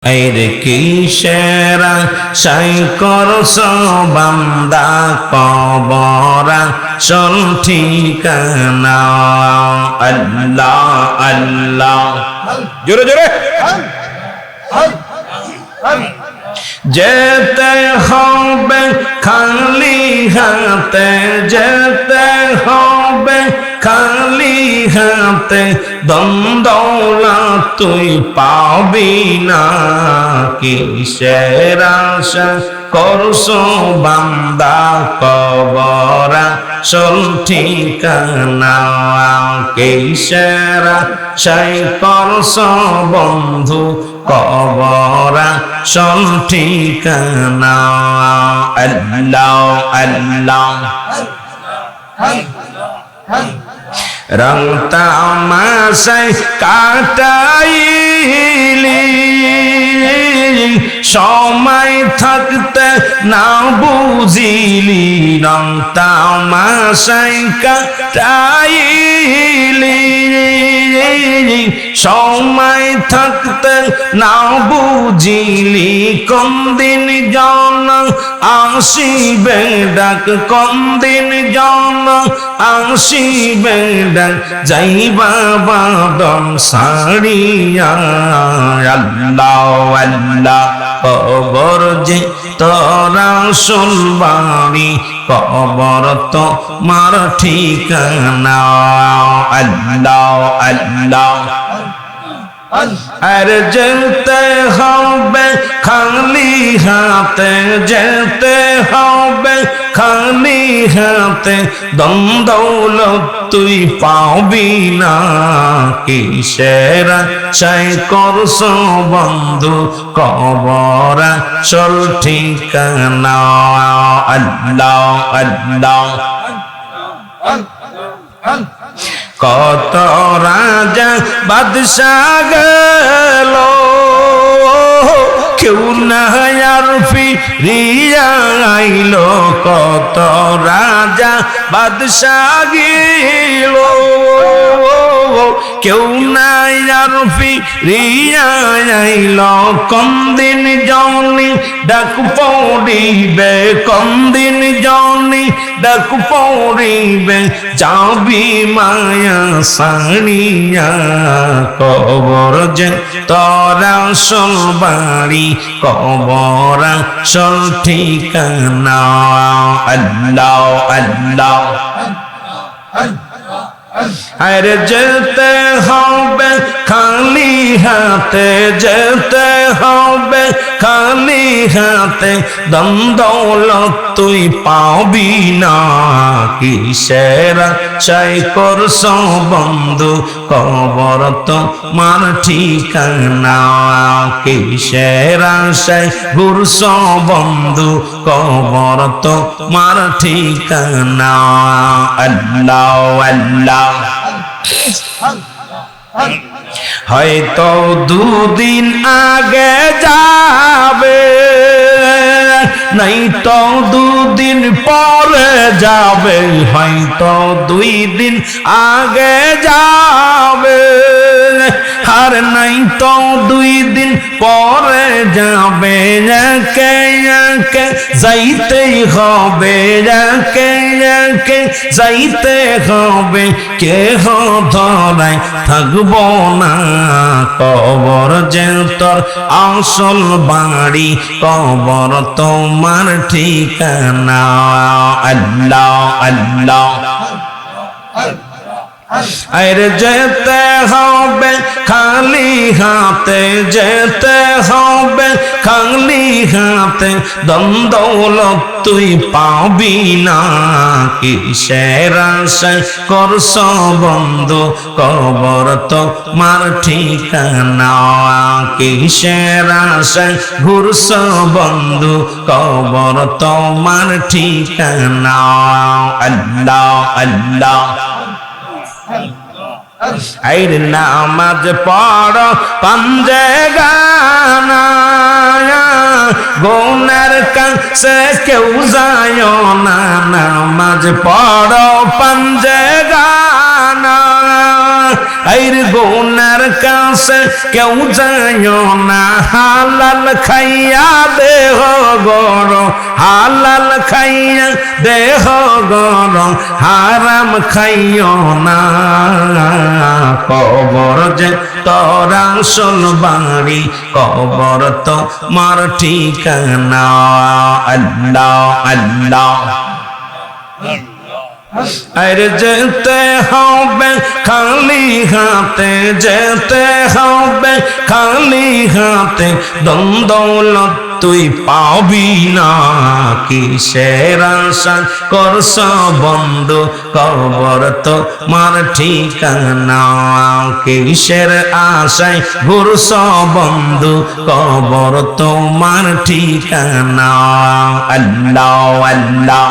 আইরে কিসেরা সাই করছ বান্দা কবরা চল ঠিকানা আল্লাহ আল্লাহ জোরে জোরে যেতে হবে খালি হাতে যেতে হবে খালি হাতে দৌলত তুই পাবি না কিসের আশা করছো বান্দা কবরা চল ঠিকানা কিসের আশাই করছো বন্ধু কবরা চল ঠিকানা আল্লাহ আল্লাহ রং তামাশায় কাটাইলি সময় থাকতে না বুঝিলি রং তামাশায় কাটাইলি সময় থাকতে না বুঝিলি কোন দিন জন আসিবে ডাক কোন দিন জন আসিবে ডাক যাইবা বাদম সারিয়া আল্লাহ আল্লাহ কবর যে তোরা সুলবাড়ি কবর তো মার ঠিকানা আল্লাহ আল্লাহ আর যেতে হবে খালি হাতে যেতে হবে খালি হাতে দৌলত তুই পাবি না কিসের চাই করছ বন্ধু কবরা চল ঠিকানা আল্লাহ আল্লাহ কত রাজা বাদশাহ গেল কেউ না আর ফিরিয়া আইল কত রাজা বাদশাহ গেল কেউ না আর ফিরিয়া আইল কোন দিন জনি ডাক পড়িবে কোন দিন জনি ডাক পড়িবে যাবি মায়া সারিয়া কবর যে তোরা সলবাড়ি কবরা চল ঠিকানা আল্লাহ আল্লাহ আরে যেতে হবে খালি হাতে যেতে হবে খালি হাতে দৌলত তুই পাবি না কিসের চাই করছ বন্ধু কবর তো মার ঠিকানা কিসের আশায় ঘুরছ বন্ধু কবর তো মার ঠিকানা আল্লাহ আল্লাহ হয়তো দুদিন আগে যাবে নাই তো দুদিন পরে যাবে হয়তো 2 দিন আগে যাবে আর নাই তো 2 দিন পরে যাবে একে একে যাইতেই হবে একে একে যাইতে হবে কেহ ধরায় থাকব না কবর যে তোর আসল বাড়ি কবর তোমার ঠিকানা আল্লাহ আল্লাহ আরে যেতে হবে খালি হাতে যেতে হবে খালি হাতে দৌলত তুই পাবি না কিসের আশায় করছ বন্ধু কবর তো মার ঠিকানা কিসের আশায় ঘুরছ বন্ধু কবর তো মার ঠিকানা আল্লাহ আল্লাহ আইর নামাজ পড়ো পাঞ্জে গানা গুনার কাছে কেউ যায় না নামাজ পড়ো পাঞ্জে গানা আইর গুনার কাছে কেউ যায় না হালাল খাইয়া দেহ গরম হালাল খাইয়া দেহ গরম হারাম খাইও না কবর যে তোর আসল বাড়ি কবর তো মার ঠিকানা আল্লাহ আল্লাহ আরে যেতে হবে খালি হাতে যেতে হবে খালি হাতে দৌলত তুই পাবি না কিসের আশা করছ বন্ধু কবর তো মার ঠিকানা কিসের আশায় ঘুরছ বন্ধু কবর তোমার ঠিকানা আল্লাহ আল্লাহ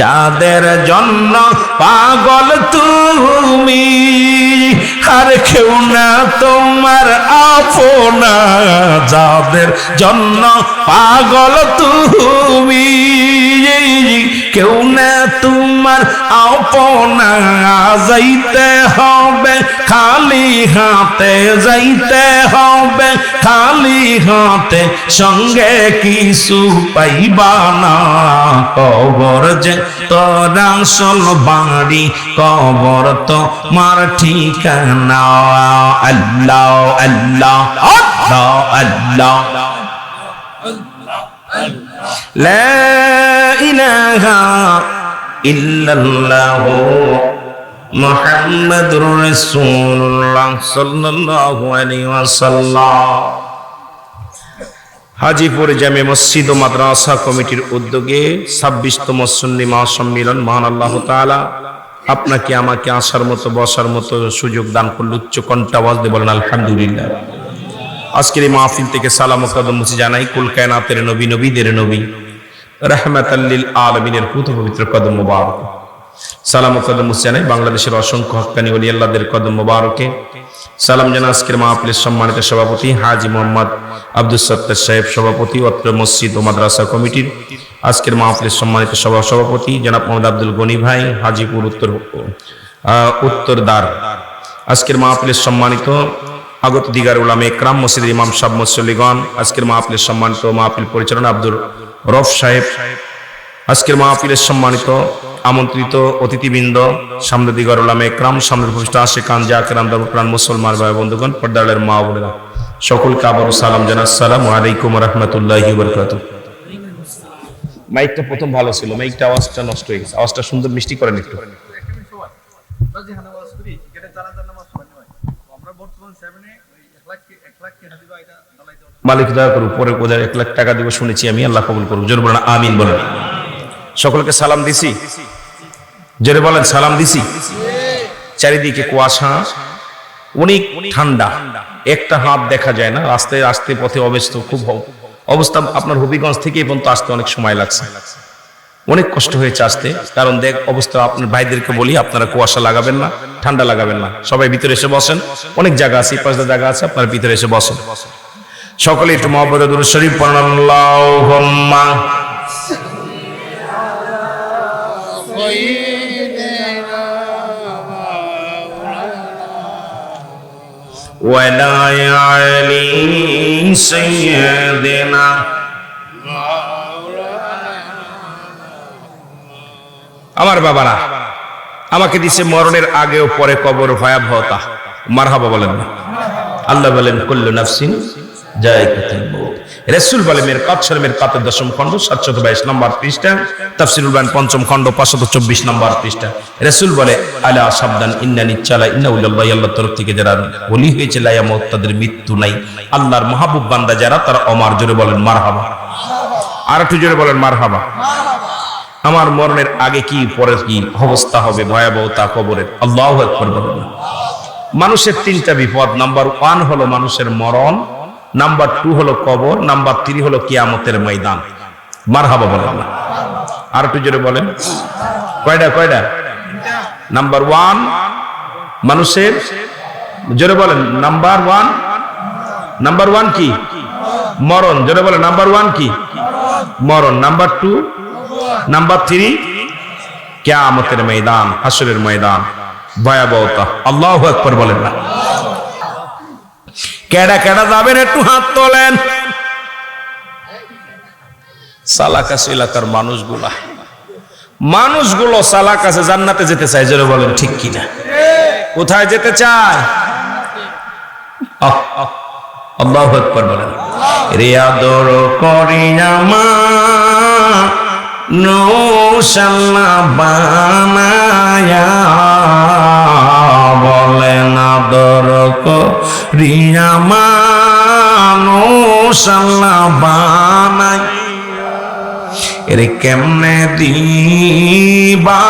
যাদের জন্য পাগল তুমি আর কেউ না তোমার আপনা যাদের জন্য পাগল তুমি কেউ না তোমার আপনা যাইতে হবে খালি হাতে যাইতে হবে খালি হাতে সঙ্গে কিছু পাইবা না কবর যে তোর আসল বাড়ি কবর তো মার ঠিকানা আল্লাহ আল্লাহ আল্লাহ আল্লাহ লা ইলাহা ইল্লাল্লাহ মুহাম্মাদুর রাসূলুল্লাহ সাল্লাল্লাহু আলাইহি ওয়াসাল্লাম হাজীপুর জামে মসজিদ ও মাদ্রাসা কমিটির উদ্যোগে 26তম সুন্নি মহাসম্মেলন মহান আল্লাহ তাআলা আপনাকে আমাকে আসার মতো বসার মতো সুযোগ দান করল। উচ্চ কণ্ঠে আওয়াজ দিয়ে বলেন আলহামদুলিল্লাহ। আজকের এই মাহফিল থেকে সালাম ও কদম মুছে জানাই কুল কায়নাতের নবী নবীদের নবী রাহমাতাল লিল আলামিনের পুত পবিত্র কদম মোবারক। সালাম ও কদম মুছে জানাই বাংলাদেশের অসংখ্য হক্কানি ওলি আল্লাহদের কদম মোবারকে। সালাম জানা আজকের মাহফিলের সম্মানিত সভাপতি হাজী মোহাম্মদ আব্দুল সত্তার সাহেব সভাপতি অত্র মসজিদ ও মাদ্রাসা কমিটির, আজকের মাহফিলের সম্মানিত সভাপতি জনাব মোহাম্মদ আব্দুল গনি ভাই হাজীপুর উত্তরদার, আজকের মাহফিলের সম্মানিত আগত দিগার উলামা ইকরাম মসজিদের ইমাম সাহেব মুসল্লিগণ, আজকের মাহফিলের সম্মানিত মাহফিল পরিচালনা আব্দুর রফ সাহেব, আজকের মাহফিলের সম্মানিত আমন্ত্রিত অতিথিবৃন্দ, সামনে দিগার উলামা ইকরাম, সামনের উপস্থিত আশিকান জাকিরান দরপ্রাণ মুসলমান ভাই বন্ধুগণ, পর্দার মা বোনেরা, সকলকে আবারও সালাম জানাই। আসসালামু আলাইকুম ওয়া রাহমাতুল্লাহি ওয়া বারাকাতুহু। মাইকটা প্রথম ভালো ছিল, মাইকটা আওয়াজটা নষ্ট হয়ে গেছে, আওয়াজটা সুন্দর মিষ্টি করেন একটু। মালিক দয়া করুক, পরে কোথায় 1 লাখ টাকা দিব শুনেছি আমি, আল্লাহ কবুল করুক। জোরে বলেন আমিন বলেন। সকলকে সালাম দিছি, জোরে বলেন সালাম দিছি। চারিদিকে কুয়াশা, অনেক ঠান্ডা, একটা হাত দেখা যায় না, রাস্তায় আসতে পথে অবস্থা খুব অবস্থা। আপনার হবিগঞ্জ থেকে পর্যন্ত আসতে অনেক সময় লাগছে, অনেক কষ্ট হয়েছে আসতে। কারণ দেখ অবস্থা, আপনার ভাইদেরকে বলি আপনারা কুয়াশা লাগাবেন না, ঠান্ডা লাগাবেন না, সবাই ভিতরে এসে বসেন। অনেক জায়গা আছে, 5টা জায়গা আছে, আপনারা ভিতরে এসে বসেন। সকলে একটু মুহাম্মদুর দুরূদ শরীফ পড়ুন। আল্লাহুম্মা ওয়ালা আলি সাইয়্যিদিনা আমার বাবারা আমাকে দিছে মরণের আগে ও পরে কবর ভয়াবহতা। মারহাবা বলেন না। আল্লাহ বলেন কুল্লু নাফসিন যায়কাতুল মউত। রাসূল বলেন মিরকাত শরীফের 10ম খণ্ড 722 নম্বর পৃষ্ঠা, তাফসীরুল বায়ান 5ম খণ্ড 524 নম্বর পৃষ্ঠা। রাসূল বলে আলা সাবধান ইন্নানি চালা ইন্নাউল্লাহি, আল্লাহর তরফ থেকে যারা ওলি হয়েছে লা ইয়ামুত, তাদের মৃত্যু নাই। আল্লাহর মাহবুব বান্দা যারা, তারা অমর। জোরে বলেন মারহাবা। আর একটু জোরে বলেন মারহাবা। আমার মরণের আগে কি পরে কি অবস্থা হবে, ভয়াবহতা কবরের। আল্লাহু আকবার বলেন। মানুষের 3টা বিপদ। নাম্বার 1 হলো মানুষের মরণ, নাম্বার 2 হলো কবর, নাম্বার 3 হলো কিয়ামতের ময়দান। মারহাবা বলেন না। আর একটু জোরে বলেন কয়টা? নাম্বার 1 মানুষের, জোরে বলেন নাম্বার 1 কি? মরণ। জোরে বলেন নাম্বার 1 কি? মরণ। নাম্বার 2, নাম্বার 3 কিয়ামতের ময়দান, হাসরের ময়দান। ভয়াবহতা। আল্লাহু আকবার বলেন না। কেডা কেডা যাবেন একটু হাত তোলেন। সালাকাস এলাকার মানুষগুলো সালাকাসে জান্নাতে যেতে চায়, জোরে বলেন ঠিক কিনা? কোথায় যেতে চায়? আল্লাহু আকবার বলেন। রে আদর করিয়া মা নৌশাল্লা বানায়া, বলেন আদর করিয়া মা নৌশাল্লা বানাই, এরে কেমনে দিবা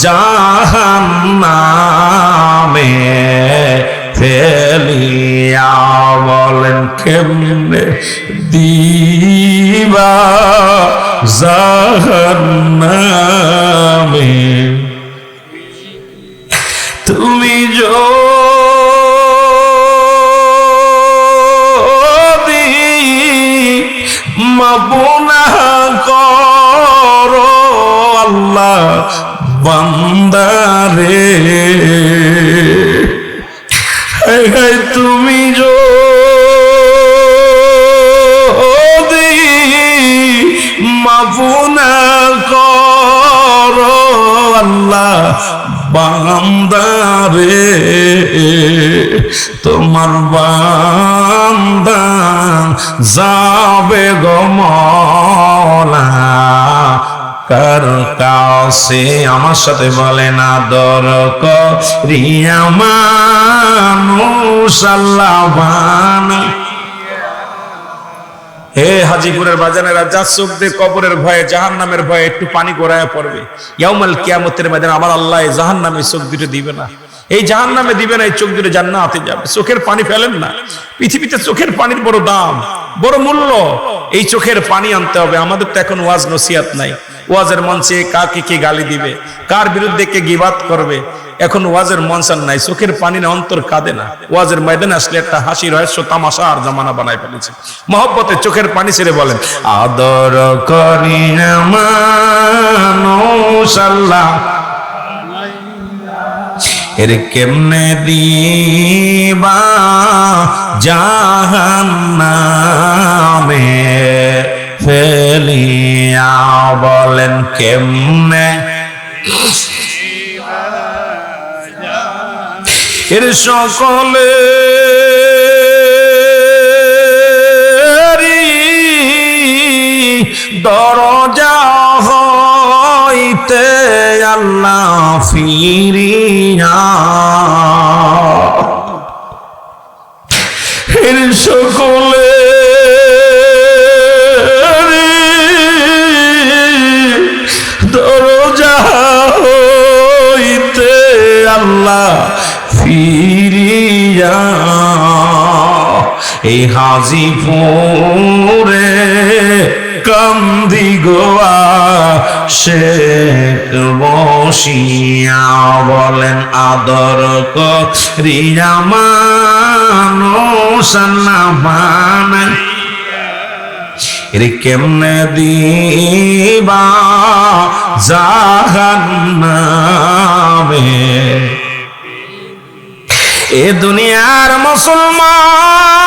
জাহান্নামে ফেলিয়া, বলেন কেমনে দিবা জাহান্নামে। তুমি যদি মাবুনা করো আল্লাহ বান্দারে, তুমি যদি মাফুনা করো আল্লাহ বান্দারে, তোমার বান্দা যাবে গো মওলা কার কাছে। আমার সাথে বলেন আদর করিয়া মানুষ আল্লাহ বানায়। হে হাজীপুরের বাজানেরা, যার চোখ দিয়ে কবরের ভয়ে জাহান্নামের ভয়ে একটু পানি গড়ায় পড়বে, ইয়াউমাল কিয়ামতের ময়দানে আমার আল্লাহ এই জাহান্নামে চোখ দুটো দিবে না, এই জাহান্নামে দিবে না, এই চোখ দুটো জান্নাতে যাবে। চোখের পানি ফেলেন না, পৃথিবীতে চোখের পানির বড় দাম, বড় মূল্য। এই চোখের পানি আনতে হবে। আমাদের তো এখন ওয়াজ নসিহত নাই। ওয়াজের মঞ্চে কাকে কে গালি দিবে, কার বিরুদ্ধে কে গিবাত করবে, এখন ওয়াজের মঞ্চ আর নাই। চোখের পানি না, অন্তর কাঁদে না। ওয়াজের ময়দানে আসলে একটা হাসি রহস্য তামাশা আর জামানা বানায় ফেলেছে। মহব্বতে চোখের পানি ছেড়ে বলেন আদর করি না মানুষ আল্লাহ, এর কেমনে দিবা জাহান্নামে ফেলিয়া, বলেন কেমনে এর সকলে দরজা হইতে আল্লাহ ফিরিয়া, এর সকলে দরজা হইতে আল্লাহ ফিরিয়া, এই হাজীপুরে কান্দি গোয়া শেখ বসিয়া, বলেন আদর করিয়া মানুষ আল্লাহ বানায়, এর কেমনে দিবা জাহান্নামে। এ দুনিয়ার মুসলমান